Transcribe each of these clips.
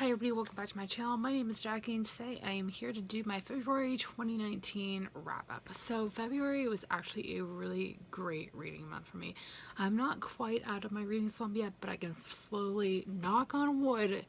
Hi everybody, welcome back to my channel. My name is Jackie and today I am here to do my February 2019 wrap up. So February was actually a really great reading month for me. I'm not quite out of my reading slump yet, but I can slowly, knock on wood,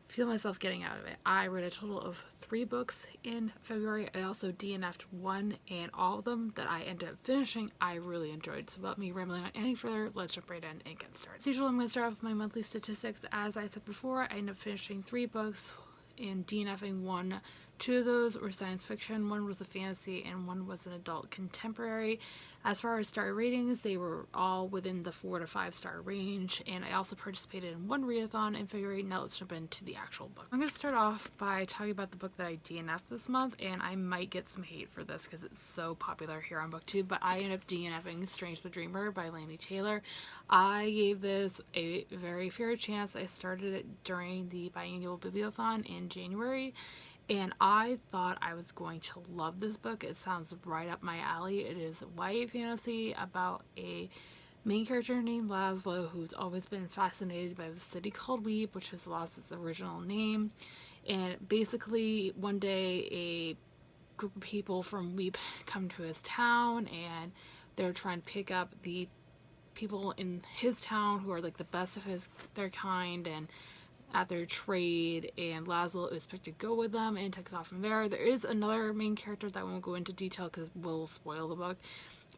feel myself getting out of it. I read a total of 3 books in February. I also DNF'd one, and all of them that I ended up finishing I really enjoyed. So without me rambling on any further, let's jump right in and get started. As usual, I'm going to start off with my monthly statistics. As I said before, I ended up finishing 3 books and DNFing one. 2 of those were science fiction, 1 was a fantasy, and 1 was an adult contemporary. As far as star ratings, they were all within the 4 to 5 star range, and I also participated in 1 readathon in February. Now let's jump into the actual book. I'm going to start off by talking about the book that I DNF'd this month, and I might get some hate for this because it's so popular here on BookTube, but I ended up DNFing Strange the Dreamer by Laini Taylor. I gave this a very fair chance. I started it during the biannual bibliothon in January, and I thought I was going to love this book. It sounds right up my alley. It is YA fantasy about a main character named Laszlo who's always been fascinated by the city called Weep, which has lost its original name. And basically one day a group of people from Weep come to his town and they're trying to pick up the people in his town who are like the best of their kind and at their trade, and Laszlo is picked to go with them and takes off from there. There is another main character that I won't go into detail because it will spoil the book.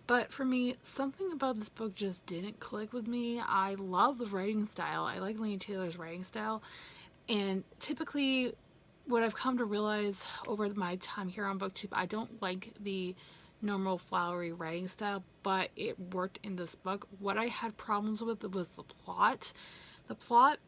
But for me, something about this book just didn't click with me. I love the writing style. I like Laini Taylor's writing style. And typically, what I've come to realize over my time here on BookTube, I don't like the normal flowery writing style, but it worked in this book. What I had problems with was the plot. The plot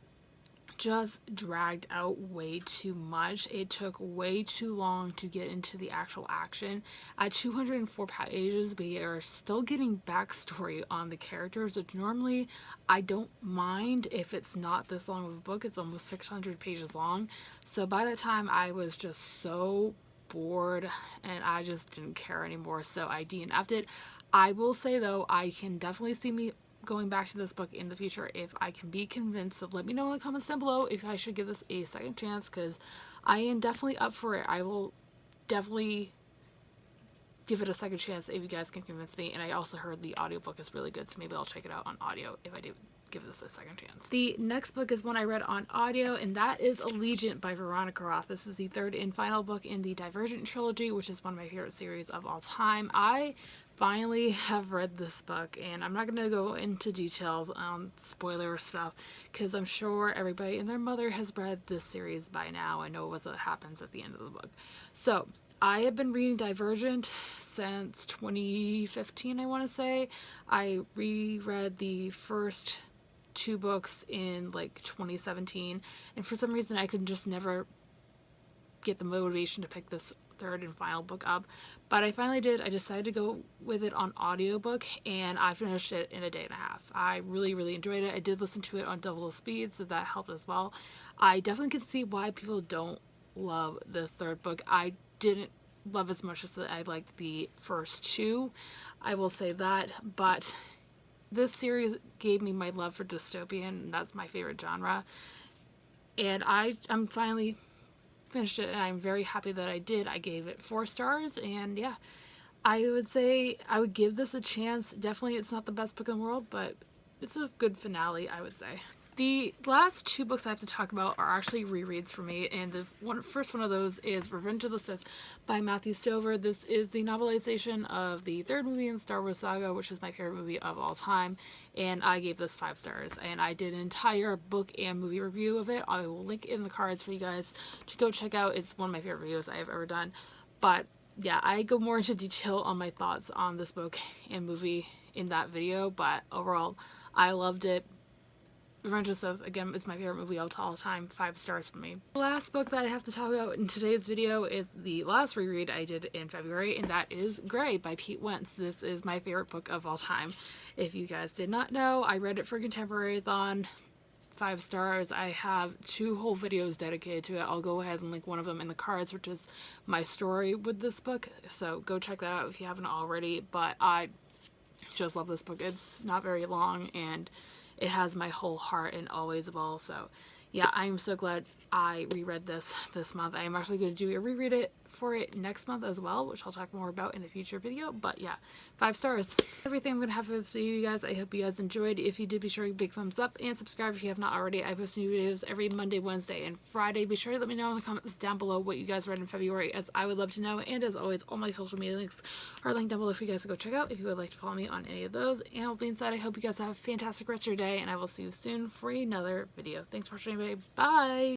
just dragged out way too much. It took way too long to get into the actual action. At 204 pages, we are still getting backstory on the characters, which normally I don't mind if it's not this long of a book. It's almost 600 pages long. So by the time I was just so bored and I just didn't care anymore, so I DNF'd it. I will say though, I can definitely see me going back to this book in the future if I can be convinced. So let me know in the comments down below if I should give this a second chance, because I am definitely up for it. I will definitely give it a second chance if you guys can convince me. And I also heard the audiobook is really good, so maybe I'll check it out on audio if I do give this a second chance. The next book is one I read on audio, and that is Allegiant by Veronica Roth. This is the 3rd and final book in the Divergent trilogy, which is one of my favorite series of all time. I finally have read this book, and I'm not going to go into details on spoiler stuff because I'm sure everybody and their mother has read this series by now and know what happens at the end of the book. So I have been reading Divergent since 2015, I want to say. I reread the first 2 books in like 2017, and for some reason I could just never get the motivation to pick this 3rd and final book up, but I finally did. I decided to go with it on audiobook, and I finished it in a day and a half. I really enjoyed it. I did listen to it on double the speed, so that helped as well. I definitely can see why people don't love this 3rd book. I didn't love as much as I liked the first 2, I will say that, but this series gave me my love for dystopian, and that's my favorite genre, and I'm finally finished it, and I'm very happy that I did. I gave it 4 stars, and yeah, I would say I would give this a chance. Definitely it's not the best book in the world, but it's a good finale, I would say. The last 2 books I have to talk about are actually rereads for me, and the first one of those is Revenge of the Sith by Matthew Stover. This is the novelization of the 3rd movie in the Star Wars saga, which is my favorite movie of all time, and I gave this 5 stars, and I did an entire book and movie review of it. I will link it in the cards for you guys to go check out. It's one of my favorite videos I have ever done, but yeah, I go more into detail on my thoughts on this book and movie in that video, but overall, I loved it. Revenge of the Sith, again, is my favorite movie of all time. 5 stars for me. The last book that I have to talk about in today's video is the last reread I did in February, and that is Grey by Pete Wentz. This is my favorite book of all time. If you guys did not know, I read it for Contemporary-thon. 5 stars. I have 2 whole videos dedicated to it. I'll go ahead and link one of them in the cards, which is my story with this book, so go check that out if you haven't already. But I just love this book. It's not very long, and it has my whole heart and always will. So yeah, I'm so glad I reread this month. I am actually going to do a reread it for it next month as well, which I'll talk more about in a future video. But yeah, 5 stars. Everything I'm going to have for this video, you guys. I hope you guys enjoyed. If you did, be sure to big thumbs up and subscribe if you have not already. I post new videos every Monday, Wednesday, and Friday. Be sure to let me know in the comments down below what you guys read in February, as I would love to know. And as always, all my social media links are linked down below for you guys to go check out if you would like to follow me on any of those. And with being said, I hope you guys have a fantastic rest of your day, and I will see you soon for another video. Thanks for watching, everybody. Bye!